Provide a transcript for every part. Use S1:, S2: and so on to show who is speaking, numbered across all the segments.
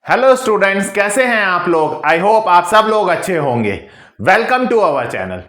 S1: Hello students, कैसे हैं आप लोग। आई होप आप सब लोग अच्छे होंगे। Welcome to our channel.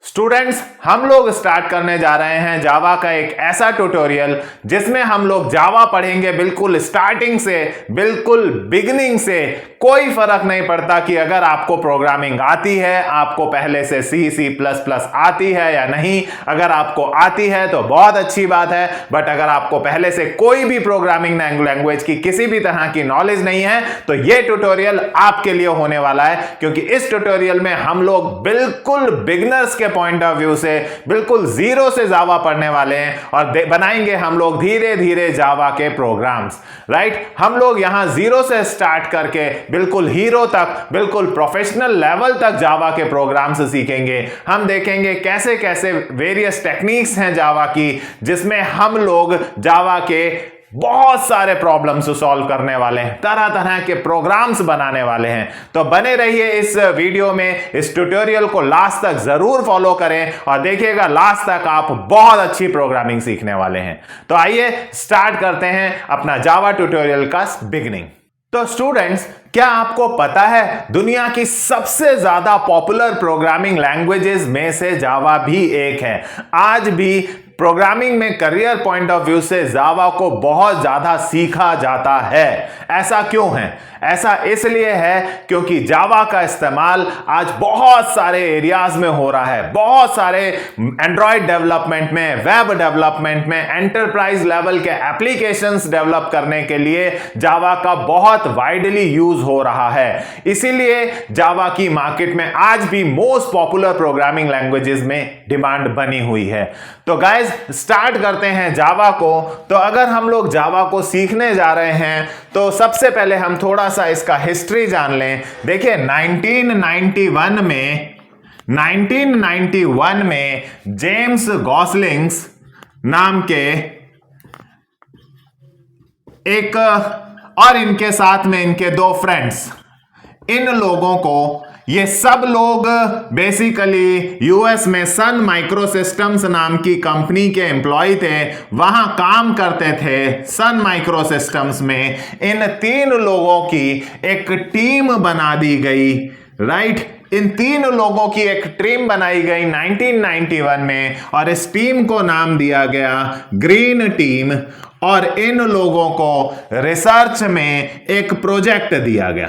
S1: Students, हम लोग स्टार्ट करने जा रहे हैं जावा का एक ऐसा ट्यूटोरियल जिसमें हम लोग जावा पढ़ेंगे बिल्कुल स्टार्टिंग से, बिल्कुल बिगिनिंग से। कोई फर्क नहीं पड़ता कि अगर आपको प्रोग्रामिंग आती है, आपको पहले से C++ आती है या नहीं। अगर आपको आती है तो बहुत अच्छी बात है, बट अगर आपको पहले से कोई भी प्रोग्रामिंग लैंग्वेज की किसी भी तरह की नॉलेज नहीं है तो यह ट्यूटोरियल आपके लिए होने वाला है, क्योंकि इस ट्यूटोरियल में हम लोग बिल्कुल बिगिनर्स के पॉइंट ऑफ व्यू से, बिल्कुल जीरो से जावा पढ़ने वाले हैं और बनाएंगे हम लोग धीरे धीरे जावा के प्रोग्राम्स। राइट, हम लोग यहां जीरो से स्टार्ट करके बिल्कुल हीरो तक, बिल्कुल प्रोफेशनल लेवल तक जावा के प्रोग्राम्स सीखेंगे। हम देखेंगे कैसे कैसे वेरियस टेक्निक्स हैं जावा की, जिसमें हम लोग जावा के बहुत सारे प्रॉब्लम्स सॉल्व करने वाले हैं, तरह तरह के प्रोग्राम्स बनाने वाले हैं। तो बने रहिए इस वीडियो में, इस ट्यूटोरियल को लास्ट तक जरूर फॉलो करें और देखिएगा लास्ट तक आप बहुत अच्छी प्रोग्रामिंग सीखने वाले हैं। तो आइए स्टार्ट करते हैं अपना जावा ट्यूटोरियल का बिगिनिंग। तो स्टूडेंट्स, क्या आपको पता है दुनिया की सबसे ज्यादा पॉपुलर प्रोग्रामिंग लैंग्वेजेस में से जावा भी एक है। आज भी प्रोग्रामिंग में करियर पॉइंट ऑफ व्यू से जावा को बहुत ज्यादा सीखा जाता है। ऐसा क्यों है? ऐसा इसलिए है क्योंकि जावा का इस्तेमाल आज बहुत सारे एरियाज में हो रहा है। बहुत सारे एंड्रॉयड डेवलपमेंट में, वेब डेवलपमेंट में, एंटरप्राइज लेवल के एप्लीकेशंस डेवलप करने के लिए जावा का बहुत वाइडली यूज हो रहा है। इसीलिए जावा की मार्केट में आज भी मोस्ट पॉपुलर प्रोग्रामिंग लैंग्वेजेस में डिमांड बनी हुई है। तो गाइस, स्टार्ट करते हैं जावा को। तो अगर हम लोग जावा को सीखने जा रहे हैं तो सबसे पहले हम थोड़ा सा इसका हिस्ट्री जान लें। देखिए 1991 में जेम्स गॉसलिंग्स नाम के एक और इनके साथ में इनके दो फ्रेंड्स, इन लोगों को, ये सब लोग बेसिकली यूएस में सन माइक्रो सिस्टम्स नाम की कंपनी के एम्प्लॉय थे, वहां काम करते थे सन माइक्रो सिस्टम्स में। इन तीन लोगों की एक टीम बना दी गई। राइट, इन तीन लोगों की एक टीम बनाई गई 1991 में और इस टीम को नाम दिया गया ग्रीन टीम। और इन लोगों को रिसर्च में एक प्रोजेक्ट दिया गया।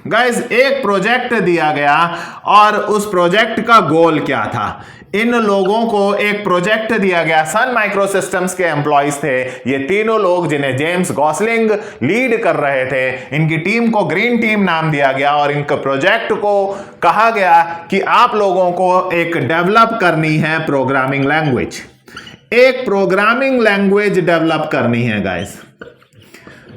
S1: गाइस, एक प्रोजेक्ट दिया गया और उस प्रोजेक्ट का गोल क्या था? इन लोगों को एक प्रोजेक्ट दिया गया। सन माइक्रो सिस्टम्स के एम्प्लॉयज थे ये तीनों लोग, जिन्हें जेम्स गॉसलिंग लीड कर रहे थे। इनकी टीम को ग्रीन टीम नाम दिया गया और इनके प्रोजेक्ट को कहा गया कि आप लोगों को एक डेवलप करनी है प्रोग्रामिंग लैंग्वेज। एक प्रोग्रामिंग लैंग्वेज डेवलप करनी है गाइस।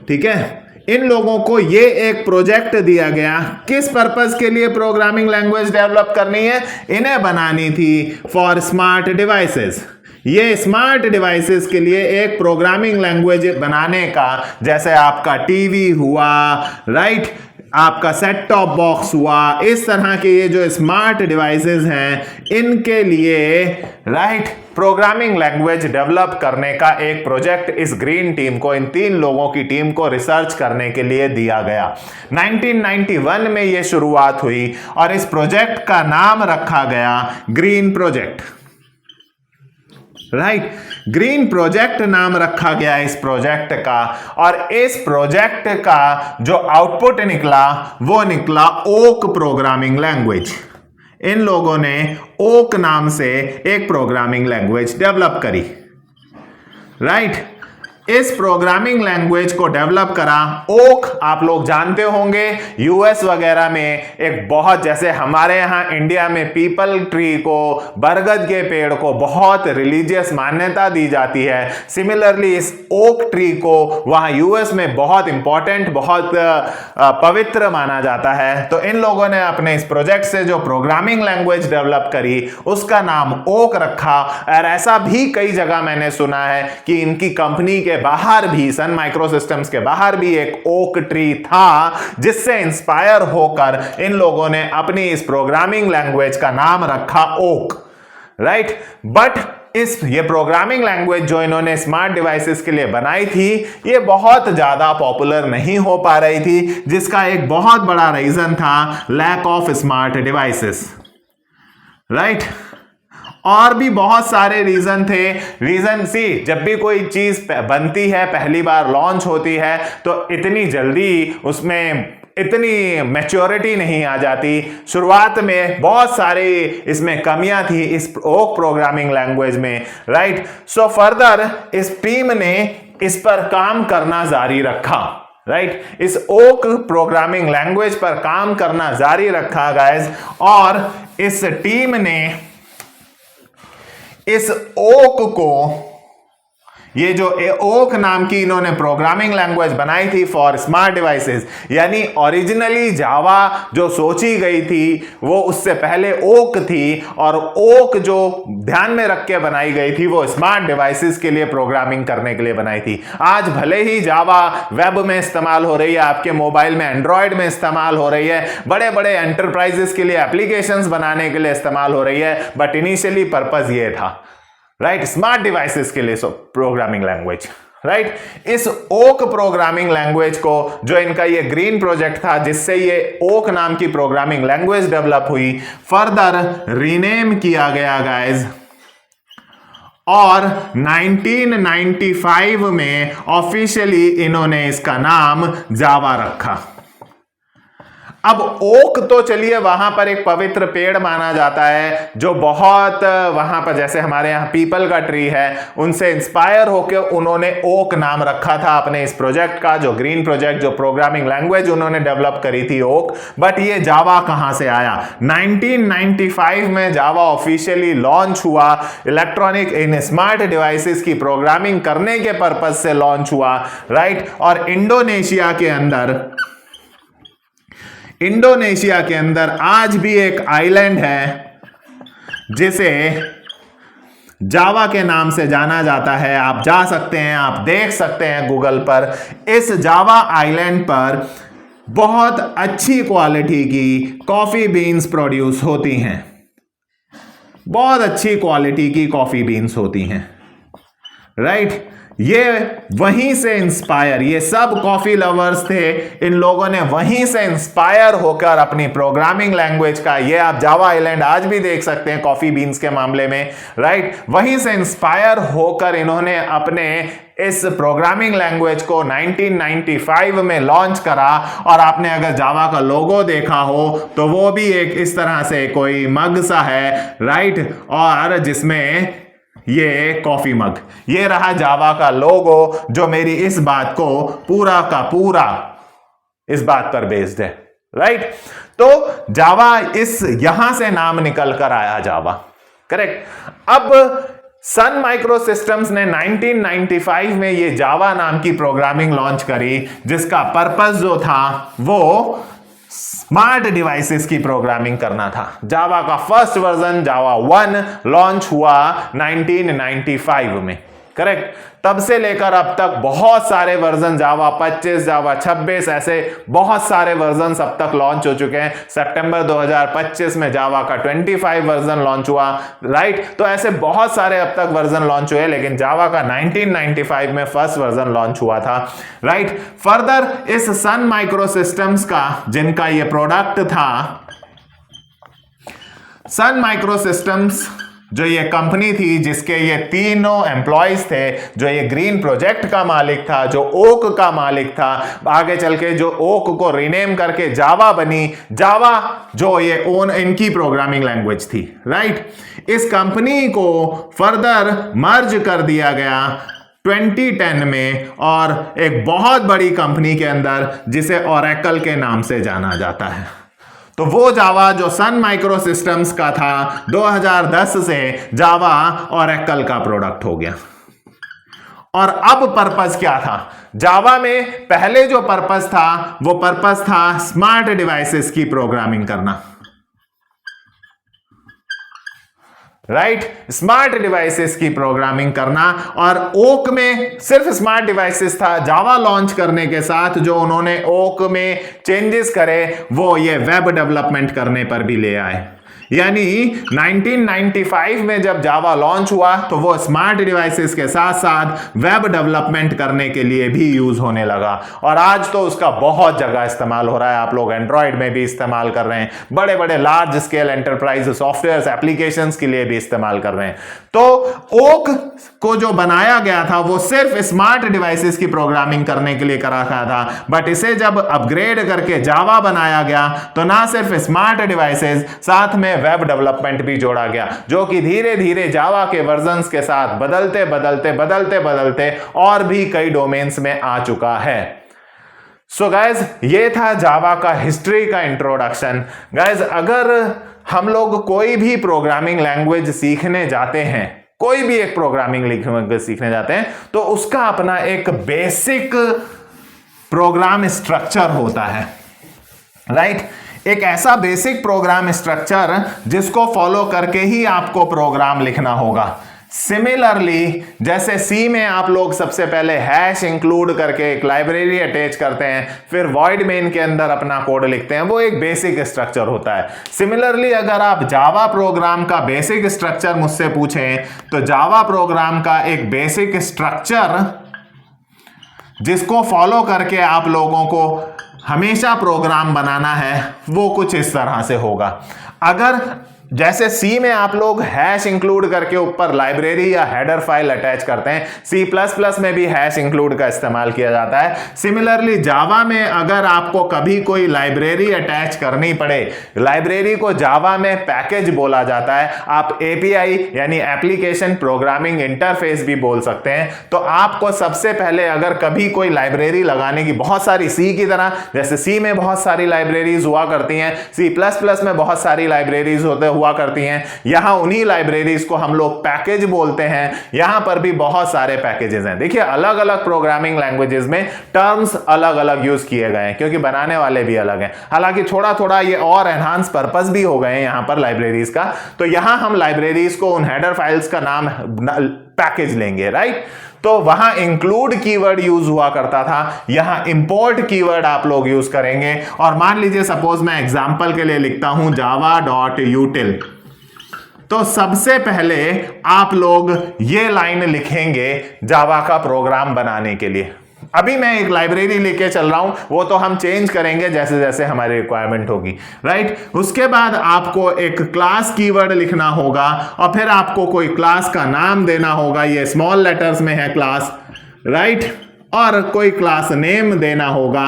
S1: ठीक है, इन लोगों को ये एक प्रोजेक्ट दिया गया। किस पर्पस के लिए प्रोग्रामिंग लैंग्वेज डेवलप करनी है? इन्हें बनानी थी फॉर स्मार्ट डिवाइसेस। ये स्मार्ट डिवाइसेस के लिए एक प्रोग्रामिंग लैंग्वेज बनाने का, जैसे आपका टीवी हुआ, राइट, आपका सेट टॉप बॉक्स हुआ, इस तरह के ये जो स्मार्ट डिवाइसेस हैं, इनके लिए राइट प्रोग्रामिंग लैंग्वेज डेवलप करने का एक प्रोजेक्ट इस ग्रीन टीम को, इन तीन लोगों की टीम को रिसर्च करने के लिए दिया गया। 1991 में यह शुरुआत हुई और इस प्रोजेक्ट का नाम रखा गया green project. Right, green project नाम रखा गया इस प्रोजेक्ट का। और इस प्रोजेक्ट का जो आउटपुट निकला वो निकला ओक प्रोग्रामिंग लैंग्वेज। इन लोगों ने ओक नाम से एक प्रोग्रामिंग लैंग्वेज डेवलप करी। राइट, इस प्रोग्रामिंग लैंग्वेज को डेवलप करा। ओक आप लोग जानते होंगे, यूएस वगैरह में एक बहुत, जैसे हमारे यहां इंडिया में पीपल ट्री को, बरगद के पेड़ को बहुत रिलीजियस मान्यता दी जाती है, सिमिलरली इस ओक ट्री को वहां यूएस में बहुत इंपॉर्टेंट, बहुत पवित्र माना जाता है। तो इन लोगों ने अपने इस प्रोजेक्ट से जो प्रोग्रामिंग लैंग्वेज डेवलप करी उसका नाम ओक रखा। और ऐसा भी कई जगह मैंने सुना है कि इनकी कंपनी के बाहर भी, सन माइक्रो सिस्टम्स के बाहर भी एक ओक ट्री था, जिससे इंस्पायर होकर इन लोगों ने अपनी इस प्रोग्रामिंग लैंग्वेज का नाम रखा ओक। राइट, बट ये प्रोग्रामिंग लैंग्वेज जो इन्होंने स्मार्ट डिवाइसेस के लिए बनाई थी, ये बहुत ज्यादा पॉपुलर नहीं हो पा रही थी, जिसका एक बहुत बड़ा रीजन था lack of smart devices, right. और भी बहुत सारे रीजन थे। रीजन सी, जब भी कोई चीज बनती है, पहली बार लॉन्च होती है, तो इतनी जल्दी उसमें इतनी मैच्योरिटी नहीं आ जाती। शुरुआत में बहुत सारी इसमें कमियां थी इस ओक प्रोग्रामिंग लैंग्वेज में, राइट। सो फर्दर इस टीम ने इस पर काम करना जारी रखा, राइट। इस ओक प्रोग्रामिंग लैंग्वेज पर काम करना जारी रखा गाइस, और इस टीम ने इस ओक को, ये जो ओक नाम की इन्होंने प्रोग्रामिंग लैंग्वेज बनाई थी फॉर स्मार्ट डिवाइसेस, यानी ओरिजिनली जावा जो सोची गई थी वो उससे पहले ओक थी, और ओक जो ध्यान में रख के बनाई गई थी वो स्मार्ट डिवाइसेस के लिए प्रोग्रामिंग करने के लिए बनाई थी। आज भले ही जावा वेब में इस्तेमाल हो रही है, आपके मोबाइल में एंड्रॉयड में इस्तेमाल हो रही है, बड़े बड़े एंटरप्राइजेस के लिए एप्लीकेशंस बनाने के लिए इस्तेमाल हो रही है, बट इनिशियली पर्पस ये था, राइट, स्मार्ट डिवाइसेस के लिए प्रोग्रामिंग लैंग्वेज, राइट। इस ओक प्रोग्रामिंग लैंग्वेज को, जो इनका ये ग्रीन प्रोजेक्ट था जिससे ये ओक नाम की प्रोग्रामिंग लैंग्वेज डेवलप हुई, फर्दर रीनेम किया गया गाइस, और 1995 में ऑफिशियली इन्होंने इसका नाम जावा रखा। अब ओक तो चलिए वहां पर एक पवित्र पेड़ माना जाता है, जो बहुत वहां पर जैसे हमारे यहाँ पीपल का ट्री है, उनसे इंस्पायर होकर उन्होंने ओक नाम रखा था अपने इस प्रोजेक्ट का, जो ग्रीन प्रोजेक्ट, जो प्रोग्रामिंग लैंग्वेज उन्होंने डेवलप करी थी ओक। बट ये जावा कहां से आया? 1995 में जावा ऑफिशियली लॉन्च हुआ, इलेक्ट्रॉनिक इन स्मार्ट डिवाइसेस की प्रोग्रामिंग करने के पर्पज से लॉन्च हुआ, राइट। और इंडोनेशिया के अंदर आज भी एक आइलैंड है जिसे जावा के नाम से जाना जाता है। आप जा सकते हैं, आप देख सकते हैं गूगल पर। इस जावा आइलैंड पर बहुत अच्छी क्वालिटी की कॉफी बीन्स प्रोड्यूस होती हैं, बहुत अच्छी क्वालिटी की कॉफी बीन्स होती हैं, राइट। ये वहीं से इंस्पायर, ये सब कॉफी लवर्स थे, इन लोगों ने वहीं से इंस्पायर होकर अपनी प्रोग्रामिंग लैंग्वेज का, ये आप जावा आइलैंड आज भी देख सकते हैं कॉफी बीन्स के मामले में, राइट। वहीं से इंस्पायर होकर इन्होंने अपने इस प्रोग्रामिंग लैंग्वेज को 1995 में लॉन्च करा। और आपने अगर जावा का लोगो देखा हो तो वो भी एक इस तरह से कोई मग सा है, राइट, और जिसमें ये कॉफी मग, ये रहा जावा का लोगो, जो मेरी इस बात को पूरा का पूरा इस बात पर बेस्ड है, राइट। तो जावा इस यहां से नाम निकल कर आया जावा, करेक्ट। अब सन माइक्रो सिस्टम्स ने 1995 में ये जावा नाम की प्रोग्रामिंग लॉन्च करी, जिसका पर्पस जो था वो स्मार्ट डिवाइसेस की प्रोग्रामिंग करना था। जावा का फर्स्ट वर्जन जावा 1 लॉन्च हुआ 1995 में, करेक्ट। तब से लेकर अब तक बहुत सारे वर्जन, जावा 25, जावा 26, ऐसे बहुत सारे वर्जन अब तक लॉन्च हो चुके हैं। सितंबर 2025 में जावा का 25 वर्जन लॉन्च हुआ, राइट। तो ऐसे बहुत सारे अब तक वर्जन लॉन्च हुए, लेकिन जावा का 1995 में फर्स्ट वर्जन लॉन्च हुआ था, राइट। फर्दर इस सन माइक्रो सिस्टम्स का, जिनका ये प्रोडक्ट था, सन माइक्रो सिस्टम्स जो ये कंपनी थी, जिसके ये तीनों एम्प्लॉयज थे, जो ये ग्रीन प्रोजेक्ट का मालिक था, जो ओक का मालिक था, आगे चल के जो ओक को रीनेम करके जावा बनी, जावा जो ये इनकी प्रोग्रामिंग लैंग्वेज थी, राइट। इस कंपनी को फर्दर मर्ज कर दिया गया 2010 में, और एक बहुत बड़ी कंपनी के अंदर, जिसे ओरेकल के नाम से जाना जाता है। तो वो जावा जो सन माइक्रो सिस्टम्स का था, 2010 से जावा ओरेकल का प्रोडक्ट हो गया। और अब पर्पस क्या था? जावा में पहले जो पर्पस था, वो पर्पस था स्मार्ट डिवाइसेस की प्रोग्रामिंग करना। राइट, स्मार्ट डिवाइसेस की प्रोग्रामिंग करना। और ओक में सिर्फ स्मार्ट डिवाइसेस था, जावा लॉन्च करने के साथ जो उन्होंने ओक में चेंजेस करे वो ये वेब डेवलपमेंट करने पर भी ले आए। यानी 1995 में जब जावा लॉन्च हुआ तो वो स्मार्ट डिवाइसेस के साथ साथ वेब डेवलपमेंट करने के लिए भी यूज होने लगा, और आज तो उसका बहुत जगह इस्तेमाल हो रहा है। आप लोग एंड्रॉयड में भी इस्तेमाल कर रहे हैं, बड़े बड़े large scale enterprise software applications के लिए भी इस्तेमाल कर रहे हैं। तो ओक को जो बनाया गया था वो सिर्फ स्मार्ट डिवाइसेस की प्रोग्रामिंग करने के लिए करा गया था, बट इसे जब अपग्रेड करके जावा बनाया गया तो ना सिर्फ स्मार्ट डिवाइसेस, साथ में वेब डेवलपमेंट भी जोड़ा गया, जो कि धीरे धीरे जावा के वर्जन्स के साथ बदलते बदलते और भी कई डोमेन्स में आ चुका है। सो गाइज, ये था जावा का हिस्ट्री का इंट्रोडक्शन। गाइज, अगर हम लोग कोई भी प्रोग्रामिंग लैंग्वेज सीखने जाते हैं, कोई भी एक प्रोग्रामिंग लैंग्वेज सीखने जाते हैं, तो उसका अपना एक बेसिक प्रोग्राम स्ट्रक्चर होता है, राइट। एक ऐसा बेसिक प्रोग्राम स्ट्रक्चर जिसको फॉलो करके ही आपको प्रोग्राम लिखना होगा। सिमिलरली जैसे सी में आप लोग सबसे पहले हैश इंक्लूड करके एक लाइब्रेरी अटैच करते हैं, फिर वॉइड मेन के अंदर अपना कोड लिखते हैं, वो एक बेसिक स्ट्रक्चर होता है। सिमिलरली अगर आप जावा प्रोग्राम का बेसिक स्ट्रक्चर मुझसे पूछें तो जावा प्रोग्राम का एक बेसिक स्ट्रक्चर जिसको फॉलो करके आप लोगों को हमेशा प्रोग्राम बनाना है वो कुछ इस तरह से होगा। अगर जैसे सी में आप लोग हैश इंक्लूड करके ऊपर लाइब्रेरी या हेडर फाइल अटैच करते हैं, C++ में भी हैश इंक्लूड का इस्तेमाल किया जाता है। सिमिलरली जावा में अगर आपको कभी कोई लाइब्रेरी अटैच करनी पड़े, लाइब्रेरी को जावा में पैकेज बोला जाता है, आप API यानी एप्लीकेशन प्रोग्रामिंग इंटरफेस भी बोल सकते हैं। तो आपको सबसे पहले अगर कभी कोई लाइब्रेरी लगाने की, बहुत सारी सी की तरह, जैसे सी में बहुत सारी लाइब्रेरीज हुआ करती हैं, C++ में बहुत सारी लाइब्रेरीज हुआ करती हैं, यहां उन्हीं लाइब्रेरीज को हम लोग पैकेज बोलते हैं। यहां पर भी बहुत सारे पैकेजेस हैं। देखिए, अलग अलग प्रोग्रामिंग लैंग्वेजेस में टर्म्स अलग अलग यूज किए गए हैं क्योंकि बनाने वाले भी अलग हैं। हालांकि थोड़ा थोड़ा ये और एनहांस पर्पस भी हो गए हैं यहां पर लाइब्रेरीज का। तो यहां हम लाइब्रेरीज को उन हेडर फाइल्स का नाम पैकेज लेंगे, राइट। तो वहां इंक्लूड कीवर्ड यूज हुआ करता था, यहां इंपोर्ट कीवर्ड आप लोग यूज करेंगे। और मान लीजिए सपोज मैं एग्जांपल के लिए लिखता हूं java.util, तो सबसे पहले आप लोग ये लाइन लिखेंगे जावा का प्रोग्राम बनाने के लिए। अभी मैं एक लाइब्रेरी लेके चल रहा हूं, वो तो हम चेंज करेंगे जैसे जैसे हमारी रिक्वायरमेंट होगी, राइट। उसके बाद आपको एक क्लास कीवर्ड लिखना होगा और फिर आपको कोई क्लास का नाम देना होगा, ये स्मॉल लेटर्स में है क्लास, राइट। और कोई क्लास नेम देना होगा।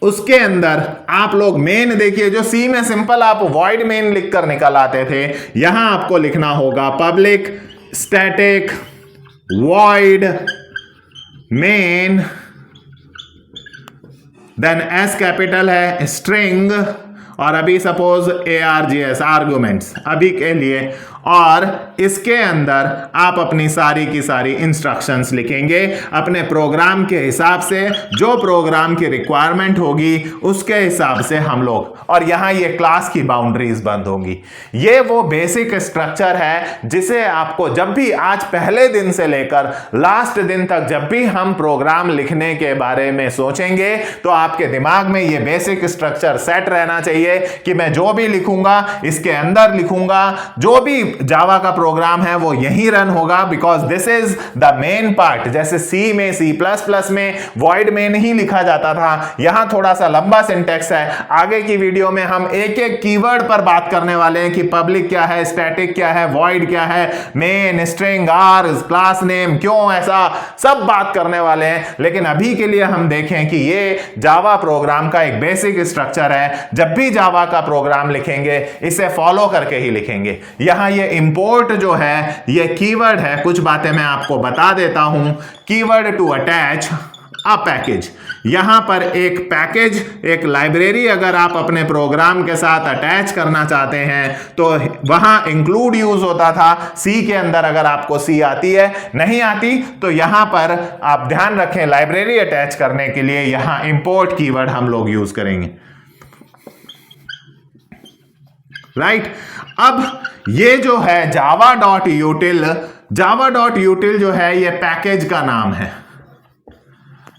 S1: उसके अंदर आप लोग मेन, देखिए जो सी में सिंपल आप वॉइड मेन लिखकर निकल आते थे, यहां आपको लिखना होगा public static void main, then S capital है स्ट्रिंग, और अभी सपोज ARGS आर्गुमेंट्स अभी के लिए, और इसके अंदर आप अपनी सारी की सारी इंस्ट्रक्शंस लिखेंगे अपने प्रोग्राम के हिसाब से, जो प्रोग्राम की रिक्वायरमेंट होगी उसके हिसाब से हम लोग, और यहां ये क्लास की बाउंड्रीज बंद होंगी। ये वो बेसिक स्ट्रक्चर है जिसे आपको जब भी, आज पहले दिन से लेकर लास्ट दिन तक जब भी हम प्रोग्राम लिखने के बारे में सोचेंगे तो आपके दिमाग में ये बेसिक स्ट्रक्चर सेट रहना चाहिए कि मैं जो भी लिखूंगा इसके अंदर लिखूंगा, जो भी जावा का प्रोग्राम है वो यहीं रन होगा, because this is the main part. जैसे सी में, C++ में वॉइड मेन ही लिखा जाता था, यहां थोड़ा सा लंबा सिंटैक्स है। आगे की वीडियो में हम एक एक कीवर्ड पर बात करने वाले हैं कि पब्लिक क्या है, स्टैटिक क्या है, वॉइड क्या है, main, string, R, class name, क्यों, ऐसा सब बात करने वाले हैं। लेकिन अभी के लिए हम देखें कि ये जावा प्रोग्राम का एक बेसिक स्ट्रक्चर है। जब भी जावा का प्रोग्राम लिखेंगे इसे फॉलो करके ही लिखेंगे। यहां ये इंपोर्ट जो है ये कीवर्ड है, कुछ बातें मैं आपको बता देता हूं। Keyword to attach a package, यहां पर एक पैकेज, एक लाइब्रेरी अगर आप अपने प्रोग्राम के साथ अटैच करना चाहते हैं तो वहां इंक्लूड यूज होता था। सी के अंदर अगर आपको सी आती है, नहीं आती तो यहां पर आप ध्यान रखें, लाइब्रेरी अटैच करने के लिए यहां इंपोर्ट कीवर्ड हम लोग यूज करेंगे। राइट। अब ये जो है java.util जो है ये पैकेज का नाम है,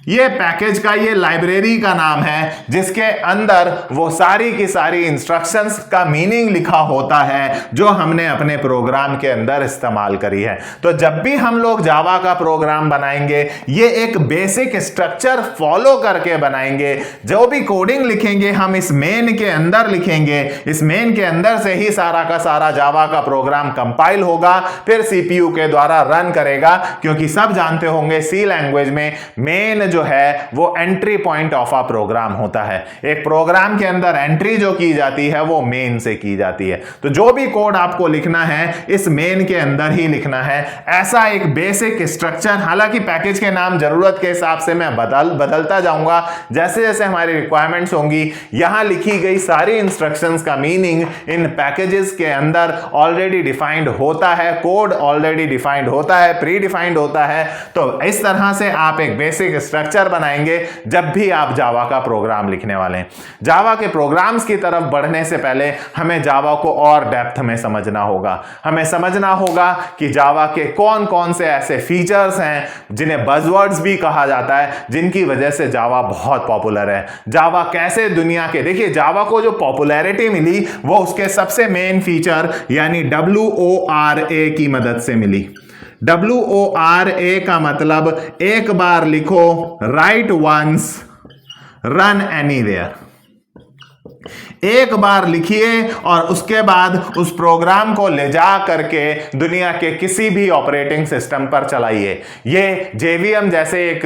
S1: ये पैकेज का, ये लाइब्रेरी का नाम है जिसके अंदर वो सारी की सारी इंस्ट्रक्शंस का मीनिंग लिखा होता है जो हमने अपने प्रोग्राम के अंदर इस्तेमाल करी है। तो जब भी हम लोग जावा का प्रोग्राम बनाएंगे ये एक बेसिक स्ट्रक्चर फॉलो करके बनाएंगे। जो भी कोडिंग लिखेंगे हम इस मेन के अंदर लिखेंगे, इस मेन के अंदर से ही सारा का सारा जावा का प्रोग्राम कंपाइल होगा, फिर सीपीयू के द्वारा रन करेगा, क्योंकि सब जानते होंगे सी लैंग्वेज में मेन जो है वो entry point of a program होता है। एक प्रोग्राम के अंदर एंट्री जो की जाती है वो मेन से की जाती है। तो जो भी कोड आपको लिखना है इस मेन के अंदर ही लिखना है। ऐसा एक बेसिक स्ट्रक्चर, हालांकि पैकेज के नाम जरूरत के हिसाब से मैं बदलता जाऊंगा जैसे जैसे हमारी रिक्वायरमेंट्स होंगी। यहां लिखी गई सारी इंस्ट्रक्शंस का मीनिंग इन पैकेजेस के अंदर ऑलरेडी डिफाइंड होता है, कोड ऑलरेडी डिफाइंड होता है, प्री डिफाइंड होता है। तो इस तरह से आप एक बेसिक स्ट्रक्चर बनाएंगे जब भी आप जावा का प्रोग्राम लिखने वाले हैं। जावा के प्रोग्राम्स की तरफ बढ़ने से पहले हमें जावा को और डेप्थ में समझना होगा। हमें समझना होगा कि जावा के कौन कौन से ऐसे फीचर्स हैं जिन्हें बज़वर्ड्स भी कहा जाता है, जिनकी वजह से जावा बहुत पॉपुलर है। जावा कैसे दुनिया के, देखिए जावा को जो पॉपुलैरिटी मिली वो उसके सबसे मेन फीचर यानी WORA की मदद से मिली। WORA का मतलब एक बार लिखो, राइट वंस रन एनीवेयर। एक बार लिखिए और उसके बाद उस प्रोग्राम को ले जा करके दुनिया के किसी भी ऑपरेटिंग सिस्टम पर चलाइए। ये JVM जैसे एक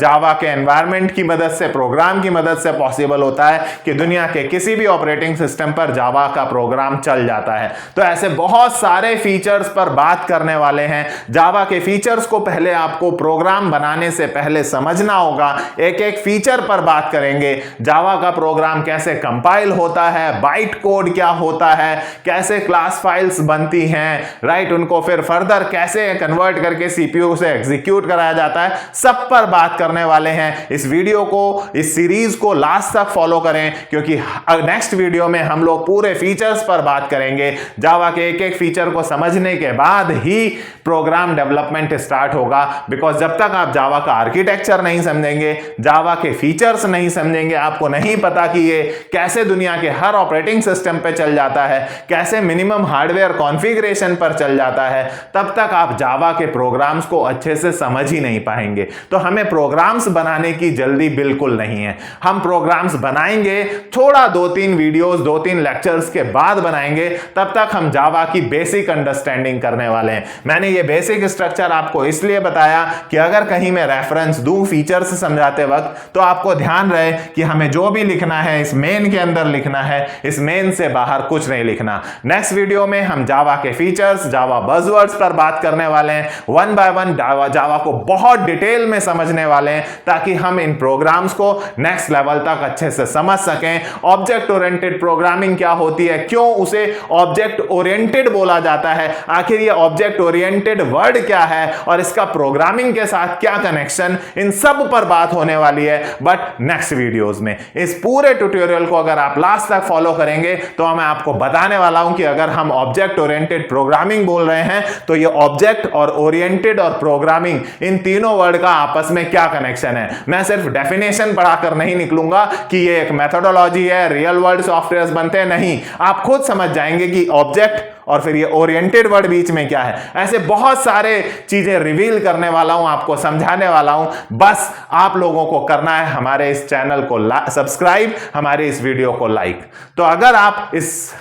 S1: जावा के एनवायरनमेंट की मदद से, प्रोग्राम की मदद से पॉसिबल होता है कि दुनिया के किसी भी ऑपरेटिंग सिस्टम पर जावा का प्रोग्राम चल जाता है। तो ऐसे बहुत सारे फीचर्स पर बात करने वाले हैं। जावा के फीचर्स को पहले आपको प्रोग्राम बनाने से पहले समझना होगा। एक एक फीचर पर बात करेंगे। जावा का प्रोग्राम कैसे कंपाइल होता है, बाइट कोड क्या होता है, कैसे क्लास फाइल्स बनती हैं, राइट, उनको फिर फर्दर कैसे कन्वर्ट करके सीपीयू से एग्जीक्यूट कराया जाता है, सब पर बात करने वाले हैं। इस वीडियो को, इस सीरीज को लास्ट तक फॉलो करें, क्योंकि नेक्स्ट वीडियो में हम लोग पूरे फीचर्स पर बात करेंगे। जावा के एक एक फीचर को समझने के बाद ही प्रोग्राम डेवलपमेंट स्टार्ट होगा। बिकॉज जब तक आप जावा का आर्किटेक्चर नहीं समझेंगे, जावा के फीचर्स नहीं समझेंगे, आपको नहीं पता कि ये कैसे दुनिया के हर ऑपरेटिंग सिस्टम पे चल जाता है, कैसे मिनिमम हार्डवेयर कॉन्फ़िगरेशन पर चल जाता है, तब तक आप जावा के प्रोग्राम्स को अच्छे से समझ ही नहीं पाएंगे। तो हमें प्रोग्राम्स बनाने की जल्दी बिल्कुल नहीं है। हम प्रोग्राम्स बनाएंगे, थोड़ा 2-3 वीडियोस, 2-3 लेक्चर्स के बाद बनाएंगे। तब तक हम जावा की बेसिक अंडरस्टैंडिंग करने वाले हैं। मैंने ये बेसिक स्ट्रक्चर आपको इसलिए बताया कि अगर कहीं मैं रेफरेंस दूं फीचर्स समझाते वक्त, तो आपको ध्यान रहे कि हमें जो भी लिखना है इस मेन के अंदर लिखना है, इस मेन से बाहर कुछ नहीं लिखना। नेक्स्ट वीडियो में हम जावा के फीचर्स, जावा बज़वर्ड्स पर बात करने वाले हैं। वन बाय वन जावा को बहुत डिटेल में समझने वाले हैं, ताकि हम इन प्रोग्राम्स को नेक्स्ट लेवल तक अच्छे से समझ सकें। ऑब्जेक्ट ओरिएंटेड प्रोग्रामिंग क्या होती है, क्यों उसे ऑब्जेक्ट ओरिएंटेड बोला जाता है, आखिर ये ऑब्जेक्ट ओरिएंटेड वर्ड क्या है और इसका प्रोग्रामिंग के साथ क्या कनेक्शन, इन सब पर बात होने वाली है, बट नेक्स्ट वीडियोस में। इस पूरे ट्यूटोरियल को अगर आप लास्ट तक फॉलो करेंगे तो मैं आपको बताने वाला हूं कि अगर हम ऑब्जेक्ट ओरिएंटेड प्रोग्रामिंग बोल रहे हैं तो ये ऑब्जेक्ट और ओरिएंटेड और प्रोग्रामिंग, इन तीनों वर्ड का आपस में क्या कनेक्शन है। मैं सिर्फ डेफिनेशन पढ़ाकर नहीं निकलूंगा कि ये एक मेथोडोलॉजी है, रियल वर्ल्ड सॉफ्टवेयर बनते हैं, नहीं। आप खुद समझ जाएंगे कि ऑब्जेक्ट और फिर ये ओरिएंटेड वर्ड बीच में क्या है। ऐसे बहुत सारे चीजें रिवील करने वाला हूं, आपको समझाने वाला हूं। बस आप लोगों को करना है हमारे इस चैनल को सब्सक्राइब, हमारे इस वीडियो को लाइक। तो अगर आप इस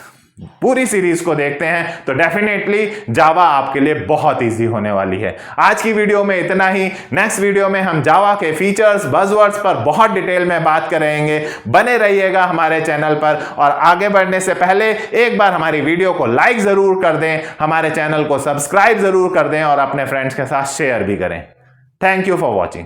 S1: पूरी सीरीज को देखते हैं तो डेफिनेटली जावा आपके लिए बहुत इजी होने वाली है। आज की वीडियो में इतना ही। नेक्स्ट वीडियो में हम जावा के फीचर्स, बज़वर्ड्स पर बहुत डिटेल में बात करेंगे। बने रहिएगा हमारे चैनल पर, और आगे बढ़ने से पहले एक बार हमारी वीडियो को लाइक जरूर कर दें, हमारे चैनल को सब्सक्राइब जरूर कर दें और अपने फ्रेंड्स के साथ शेयर भी करें। Thank you for watching.